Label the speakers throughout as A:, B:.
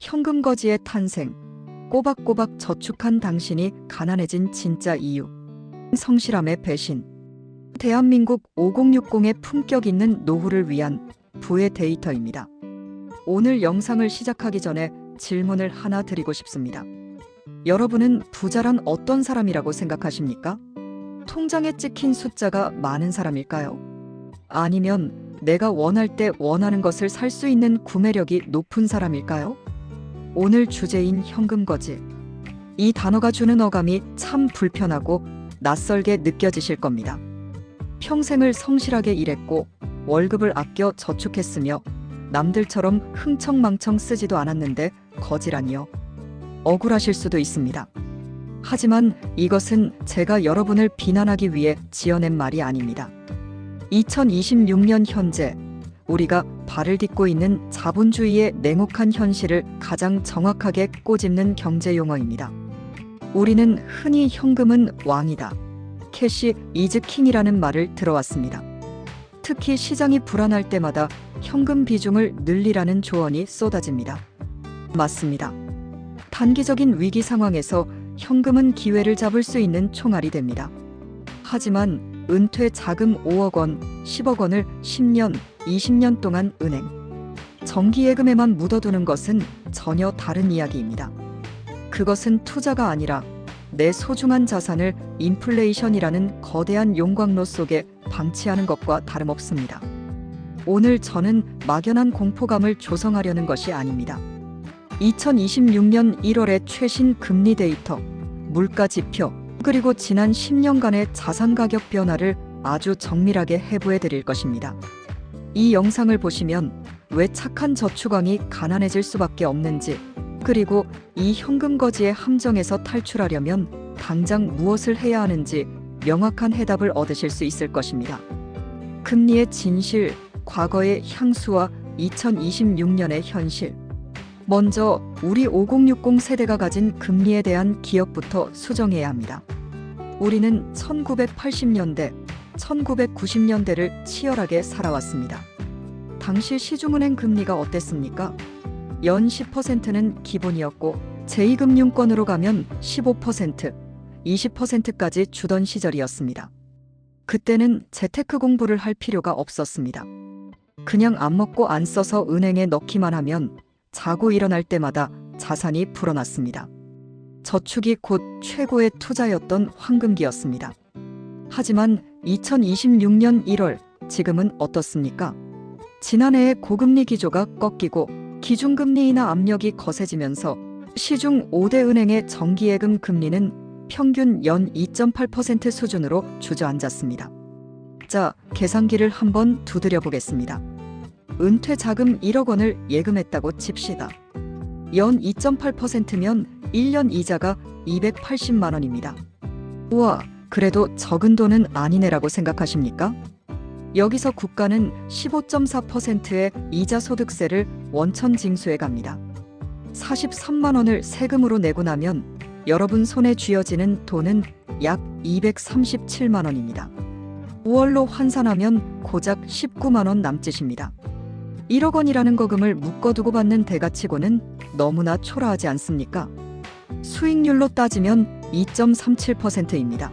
A: 현금 거지의 탄생, 꼬박꼬박 저축한 당신이 가난해진 진짜 이유, 성실함의 배신, 대한민국 5060의 품격 있는 노후를 위한 부의 데이터입니다. 오늘 영상을 시작하기 전에 질문을 하나 드리고 싶습니다. 여러분은 부자란 어떤 사람이라고 생각하십니까? 통장에 찍힌 숫자가 많은 사람일까요? 아니면 내가 원할 때 원하는 것을 살 수 있는 구매력이 높은 사람일까요? 오늘 주제인 현금 거지. 이 단어가 주는 어감이 참 불편하고 낯설게 느껴지실 겁니다. 평생을 성실하게 일했고 월급을 아껴 저축했으며 남들처럼 흥청망청 쓰지도 않았는데 거지라니요. 억울하실 수도 있습니다. 하지만 이것은 제가 여러분을 비난하기 위해 지어낸 말이 아닙니다. 2026년 현재 우리가 발을 딛고 있는 자본주의의 냉혹한 현실을 가장 정확하게 꼬집는 경제 용어입니다. 우리는 흔히 현금은 왕이다, 캐시 이즈 킹이라는 말을 들어왔습니다. 특히 시장이 불안할 때마다 현금 비중을 늘리라는 조언이 쏟아집니다. 맞습니다. 단기적인 위기 상황에서 현금은 기회를 잡을 수 있는 총알이 됩니다. 하지만 은퇴 자금 5억 원, 10억 원을 10년, 20년 동안 은행, 정기예금에만 묻어두는 것은 전혀 다른 이야기입니다. 그것은 투자가 아니라 내 소중한 자산을 인플레이션이라는 거대한 용광로 속에 방치하는 것과 다름없습니다. 오늘 저는 막연한 공포감을 조성하려는 것이 아닙니다. 2026년 1월의 최신 금리 데이터, 물가 지표, 그리고 지난 10년간의 자산 가격 변화를 아주 정밀하게 해부해 드릴 것입니다. 이 영상을 보시면 왜 착한 저축왕이 가난해질 수밖에 없는지, 그리고 이 현금 거지의 함정에서 탈출하려면 당장 무엇을 해야 하는지 명확한 해답을 얻으실 수 있을 것입니다. 금리의 진실, 과거의 향수와 2026년의 현실. 먼저 우리 5060 세대가 가진 금리에 대한 기억부터 수정해야 합니다. 우리는 1980년대, 1990년대를 치열하게 살아왔습니다. 당시 시중은행 금리가 어땠습니까? 연 10%는 기본이었고 제2금융권으로 가면 15%, 20%까지 주던 시절이었습니다. 그때는 재테크 공부를 할 필요가 없었습니다. 그냥 안 먹고 안 써서 은행에 넣기만 하면 자고 일어날 때마다 자산이 불어났습니다. 저축이 곧 최고의 투자였던 황금기였습니다. 하지만 2026년 1월, 지금은 어떻습니까? 지난해의 고금리 기조가 꺾이고 기준금리 인하 압력이 거세지면서 시중 5대 은행의 정기예금 금리는 평균 연 2.8% 수준으로 주저앉았습니다. 자, 계산기를 한번 두드려 보겠습니다. 은퇴 자금 1억 원을 예금했다고 칩시다. 연 2.8%면 1년 이자가 280만 원입니다. 우와, 그래도 적은 돈은 아니네라고 생각하십니까? 여기서 국가는 15.4%의 이자 소득세를 원천 징수해 갑니다. 43만 원을 세금으로 내고 나면 여러분 손에 쥐어지는 돈은 약 237만 원입니다. 5월로 환산하면 고작 19만 원 남짓입니다. 1억 원이라는 거금을 묶어두고 받는 대가치고는 너무나 초라하지 않습니까? 수익률로 따지면 2.37%입니다.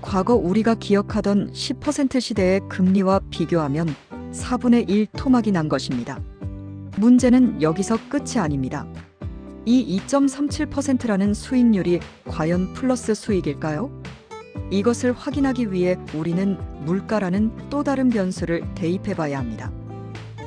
A: 과거 우리가 기억하던 10% 시대의 금리와 비교하면 4분의 1 토막이 난 것입니다. 문제는 여기서 끝이 아닙니다. 이 2.37%라는 수익률이 과연 플러스 수익일까요? 이것을 확인하기 위해 우리는 물가라는 또 다른 변수를 대입해 봐야 합니다.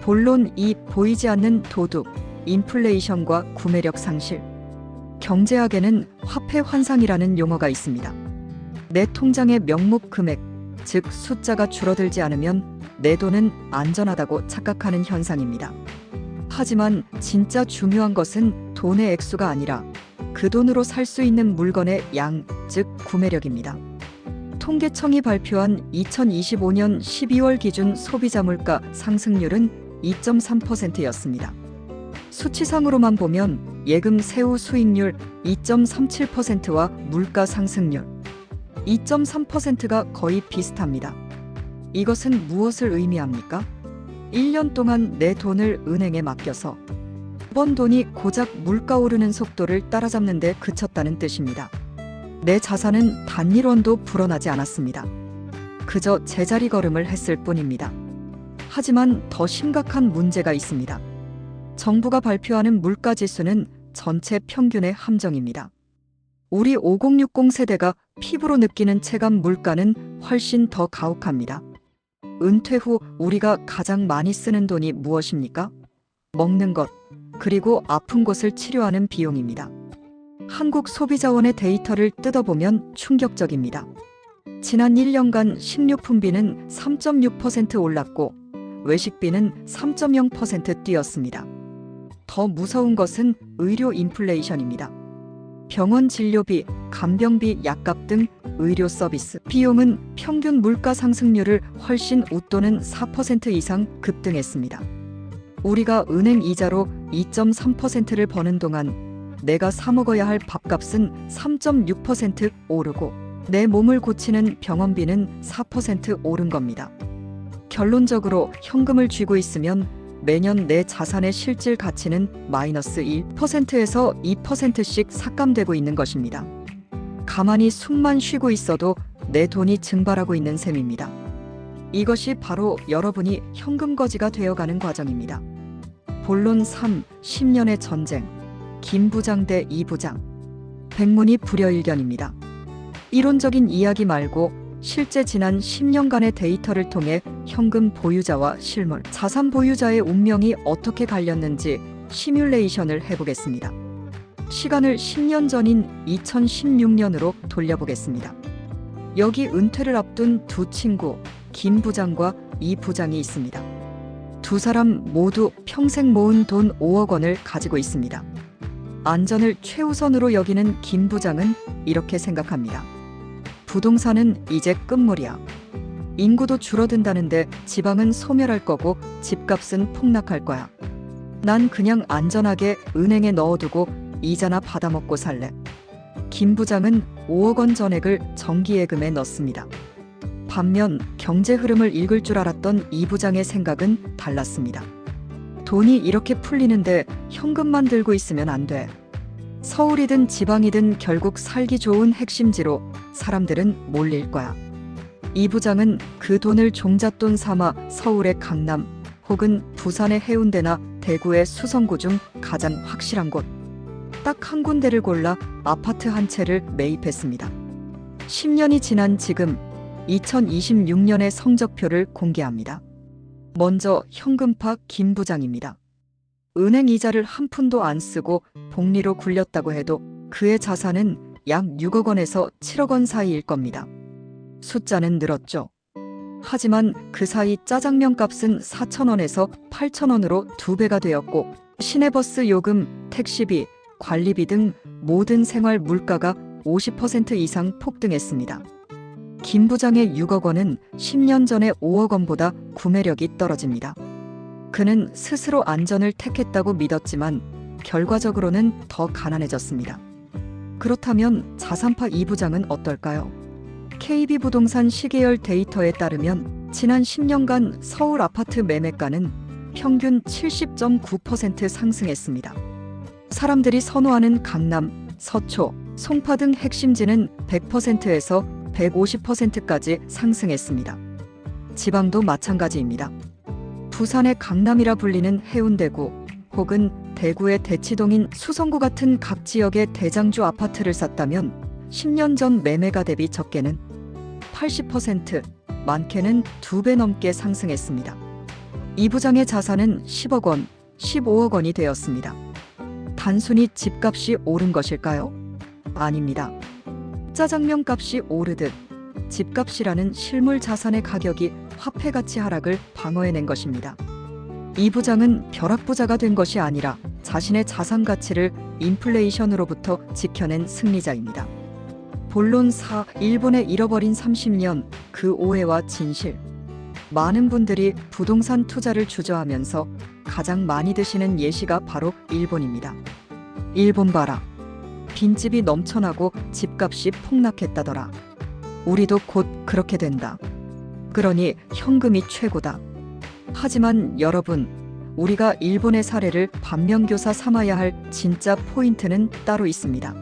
A: 본론 이 보이지 않는 도둑, 인플레이션과 구매력 상실. 경제학에는 화폐 환상이라는 용어가 있습니다. 내 통장의 명목 금액, 즉 숫자가 줄어들지 않으면 내 돈은 안전하다고 착각하는 현상입니다. 하지만 진짜 중요한 것은 돈의 액수가 아니라 그 돈으로 살 수 있는 물건의 양, 즉 구매력입니다. 통계청이 발표한 2025년 12월 기준 소비자 물가 상승률은 2.3%였습니다. 수치상으로만 보면 예금 세후 수익률 2.37%와 물가 상승률 2.3%가 거의 비슷합니다. 이것은 무엇을 의미합니까? 1년 동안 내 돈을 은행에 맡겨서 번 돈이 고작 물가 오르는 속도를 따라잡는 데 그쳤다는 뜻입니다. 내 자산은 단 1원도 불어나지 않았습니다. 그저 제자리 걸음을 했을 뿐입니다. 하지만 더 심각한 문제가 있습니다. 정부가 발표하는 물가지수는 전체 평균의 함정입니다. 우리 5060 세대가 피부로 느끼는 체감 물가는 훨씬 더 가혹합니다. 은퇴 후 우리가 가장 많이 쓰는 돈이 무엇입니까? 먹는 것, 그리고 아픈 곳을 치료하는 비용입니다. 한국소비자원의 데이터를 뜯어보면 충격적입니다. 지난 1년간 식료품비는 3.6% 올랐고 외식비는 3.0% 뛰었습니다. 더 무서운 것은 의료 인플레이션입니다. 병원 진료비, 간병비, 약값 등 의료 서비스 비용은 평균 물가 상승률을 훨씬 웃도는 4% 이상 급등했습니다. 우리가 은행 이자로 2.3%를 버는 동안 내가 사 먹어야 할 밥값은 3.6% 오르고 내 몸을 고치는 병원비는 4% 오른 겁니다. 결론적으로 현금을 쥐고 있으면 매년 내 자산의 실질 가치는 마이너스 1%에서 2%씩 삭감되고 있는 것입니다. 가만히 숨만 쉬고 있어도 내 돈이 증발하고 있는 셈입니다. 이것이 바로 여러분이 현금 거지가 되어가는 과정입니다. 본론 3. 10년의 전쟁. 김 부장 대 이 부장. 백문이 불여일견입니다. 이론적인 이야기 말고 실제 지난 10년간의 데이터를 통해 현금 보유자와 실물, 자산 보유자의 운명이 어떻게 갈렸는지 시뮬레이션을 해보겠습니다. 시간을 10년 전인 2016년으로 돌려보겠습니다. 여기 은퇴를 앞둔 두 친구, 김 부장과 이 부장이 있습니다. 두 사람 모두 평생 모은 돈 5억 원을 가지고 있습니다. 안전을 최우선으로 여기는 김 부장은 이렇게 생각합니다. 부동산은 이제 끝물이야. 인구도 줄어든다는데 지방은 소멸할 거고 집값은 폭락할 거야. 난 그냥 안전하게 은행에 넣어두고 이자나 받아먹고 살래. 김 부장은 5억 원 전액을 정기예금에 넣습니다. 반면 경제 흐름을 읽을 줄 알았던 이 부장의 생각은 달랐습니다. 돈이 이렇게 풀리는데 현금만 들고 있으면 안 돼. 서울이든 지방이든 결국 살기 좋은 핵심지로 사람들은 몰릴 거야. 이 부장은 그 돈을 종잣돈 삼아 서울의 강남 혹은 부산의 해운대나 대구의 수성구 중 가장 확실한 곳, 딱 한 군데를 골라 아파트 한 채를 매입했습니다. 10년이 지난 지금 2026년의 성적표를 공개합니다. 먼저 현금파 김 부장입니다. 은행 이자를 한 푼도 안 쓰고 복리로 굴렸다고 해도 그의 자산은 약 6억 원에서 7억 원 사이일 겁니다. 숫자는 늘었죠. 하지만 그 사이 짜장면 값은 4,000원에서 8,000원으로 2배가 되었고 시내버스 요금, 택시비, 관리비 등 모든 생활 물가가 50% 이상 폭등했습니다. 김 부장의 6억 원은 10년 전의 5억 원보다 구매력이 떨어집니다. 그는 스스로 안전을 택했다고 믿었지만 결과적으로는 더 가난해졌습니다. 그렇다면 자산파 이 부장은 어떨까요? KB부동산 시계열 데이터에 따르면 지난 10년간 서울 아파트 매매가는 평균 70.9% 상승했습니다. 사람들이 선호하는 강남, 서초, 송파 등 핵심지는 100%에서 150%까지 상승했습니다. 지방도 마찬가지입니다. 부산의 강남이라 불리는 해운대구 혹은 대구의 대치동인 수성구 같은 각 지역의 대장주 아파트를 샀다면 10년 전 매매가 대비 적게는 80%, 많게는 2배 넘게 상승했습니다. 이 부장의 자산은 10억 원, 15억 원이 되었습니다. 단순히 집값이 오른 것일까요? 아닙니다. 짜장면 값이 오르듯 집값이라는 실물 자산의 가격이 화폐가치 하락을 방어해낸 것입니다. 이 부장은 벼락부자가 된 것이 아니라 자신의 자산 가치를 인플레이션으로부터 지켜낸 승리자입니다. 본론 4. 일본의 잃어버린 30년, 그 오해와 진실. 많은 분들이 부동산 투자를 주저하면서 가장 많이 드시는 예시가 바로 일본입니다. 일본 봐라. 빈집이 넘쳐나고 집값이 폭락했다더라. 우리도 곧 그렇게 된다. 그러니 현금이 최고다. 하지만 여러분, 우리가 일본의 사례를 반면교사 삼아야 할 진짜 포인트는 따로 있습니다.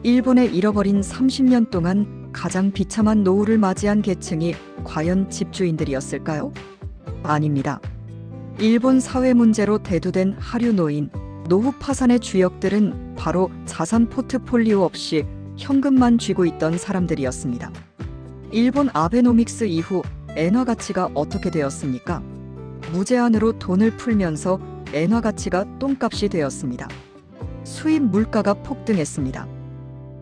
A: 일본의 잃어버린 30년 동안 가장 비참한 노후를 맞이한 계층이 과연 집주인들이었을까요? 아닙니다. 일본 사회 문제로 대두된 하류 노인, 노후 파산의 주역들은 바로 자산 포트폴리오 없이 현금만 쥐고 있던 사람들이었습니다. 일본 아베노믹스 이후 엔화 가치가 어떻게 되었습니까? 무제한으로 돈을 풀면서 엔화 가치가 똥값이 되었습니다. 수입 물가가 폭등했습니다.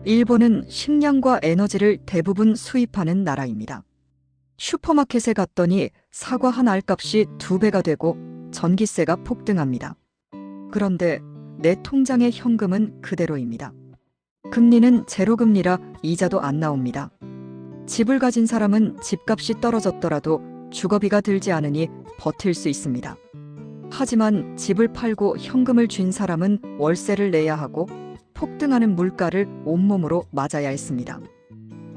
A: 일본은 식량과 에너지를 대부분 수입하는 나라입니다. 슈퍼마켓에 갔더니 사과 한 알값이 2배가 되고 전기세가 폭등합니다. 그런데 내 통장의 현금은 그대로입니다. 금리는 제로금리라 이자도 안 나옵니다. 집을 가진 사람은 집값이 떨어졌더라도 주거비가 들지 않으니 버틸 수 있습니다. 하지만 집을 팔고 현금을 쥔 사람은 월세를 내야 하고 폭등하는 물가를 온몸으로 맞아야 했습니다.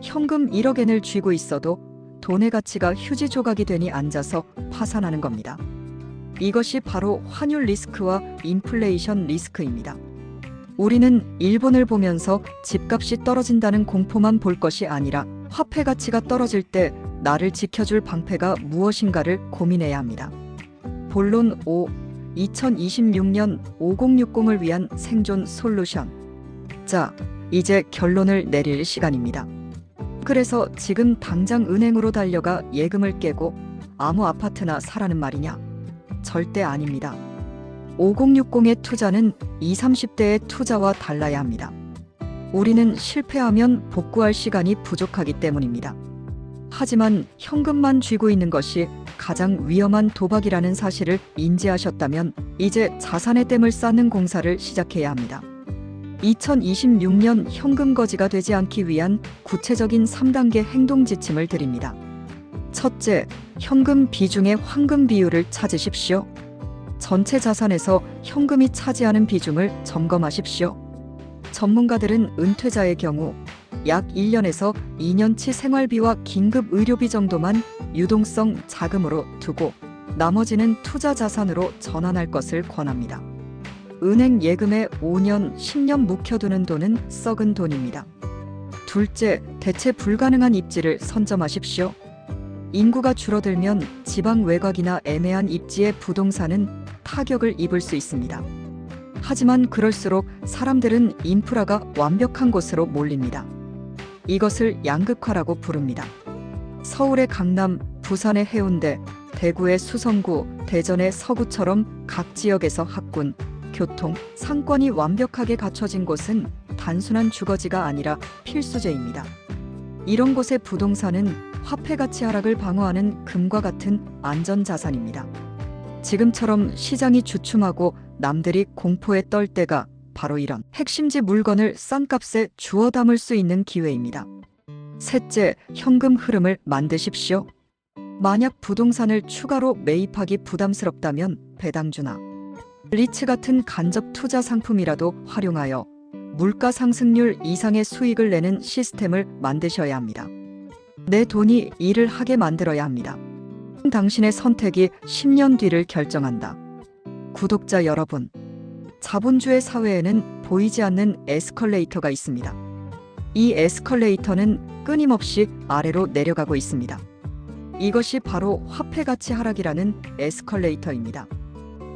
A: 현금 1억엔을 쥐고 있어도 돈의 가치가 휴지 조각이 되니 앉아서 파산하는 겁니다. 이것이 바로 환율 리스크와 인플레이션 리스크입니다. 우리는 일본을 보면서 집값이 떨어진다는 공포만 볼 것이 아니라 화폐 가치가 떨어질 때 나를 지켜줄 방패가 무엇인가를 고민해야 합니다. 본론 5. 2026년 5060을 위한 생존 솔루션. 자, 이제 결론을 내릴 시간입니다. 그래서 지금 당장 은행으로 달려가 예금을 깨고 아무 아파트나 사라는 말이냐? 절대 아닙니다. 5060의 투자는 20, 30대의 투자와 달라야 합니다. 우리는 실패하면 복구할 시간이 부족하기 때문입니다. 하지만 현금만 쥐고 있는 것이 가장 위험한 도박이라는 사실을 인지하셨다면 이제 자산의 댐을 쌓는 공사를 시작해야 합니다. 2026년 현금 거지가 되지 않기 위한 구체적인 3단계 행동 지침을 드립니다. 첫째, 현금 비중의 황금 비율을 찾으십시오. 전체 자산에서 현금이 차지하는 비중을 점검하십시오. 전문가들은 은퇴자의 경우 약 1년에서 2년치 생활비와 긴급 의료비 정도만 유동성 자금으로 두고 나머지는 투자 자산으로 전환할 것을 권합니다. 은행 예금에 5년, 10년 묵혀두는 돈은 썩은 돈입니다. 둘째, 대체 불가능한 입지를 선점하십시오. 인구가 줄어들면 지방 외곽이나 애매한 입지의 부동산은 타격을 입을 수 있습니다. 하지만 그럴수록 사람들은 인프라가 완벽한 곳으로 몰립니다. 이것을 양극화라고 부릅니다. 서울의 강남, 부산의 해운대, 대구의 수성구, 대전의 서구처럼 각 지역에서 학군, 교통, 상권이 완벽하게 갖춰진 곳은 단순한 주거지가 아니라 필수제입니다. 이런 곳의 부동산은 화폐 가치 하락을 방어하는 금과 같은 안전자산입니다. 지금처럼 시장이 주춤하고 남들이 공포에 떨 때가 바로 이런 핵심지 물건을 싼 값에 주워 담을 수 있는 기회입니다. 셋째, 현금 흐름을 만드십시오. 만약 부동산을 추가로 매입하기 부담스럽다면 배당주나 리츠 같은 간접 투자 상품이라도 활용하여 물가 상승률 이상의 수익을 내는 시스템을 만드셔야 합니다. 내 돈이 일을 하게 만들어야 합니다. 당신의 선택이 10년 뒤를 결정한다. 구독자 여러분, 자본주의 사회에는 보이지 않는 에스컬레이터가 있습니다. 이 에스컬레이터는 끊임없이 아래로 내려가고 있습니다. 이것이 바로 화폐 가치 하락이라는 에스컬레이터입니다.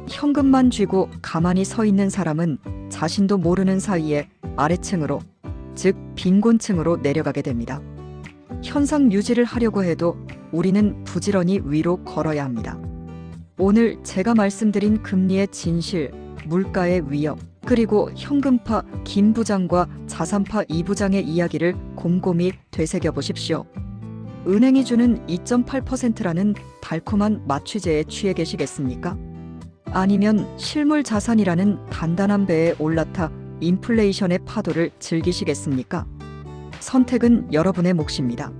A: 현금만 쥐고 가만히 서 있는 사람은 자신도 모르는 사이에 아래층으로, 즉 빈곤층으로 내려가게 됩니다. 현상 유지를 하려고 해도 우리는 부지런히 위로 걸어야 합니다. 오늘 제가 말씀드린 금리의 진실, 물가의 위협, 그리고 현금파 김 부장과 자산파 이 부장의 이야기를 곰곰이 되새겨 보십시오. 은행이 주는 2.8%라는 달콤한 마취제에 취해 계시겠습니까? 아니면 실물 자산이라는 단단한 배에 올라타 인플레이션의 파도를 즐기시겠습니까? 선택은 여러분의 몫입니다.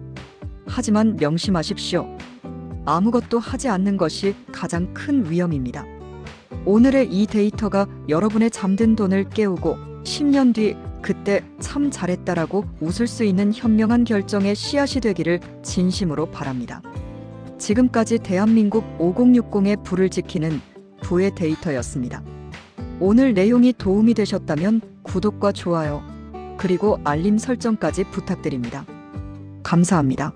A: 하지만 명심하십시오. 아무것도 하지 않는 것이 가장 큰 위험입니다. 오늘의 이 데이터가 여러분의 잠든 돈을 깨우고 10년 뒤 그때 참 잘했다라고 웃을 수 있는 현명한 결정의 씨앗이 되기를 진심으로 바랍니다. 지금까지 대한민국 5060의 불을 지키는 부의 데이터였습니다. 오늘 내용이 도움이 되셨다면 구독과 좋아요, 그리고 알림 설정까지 부탁드립니다. 감사합니다.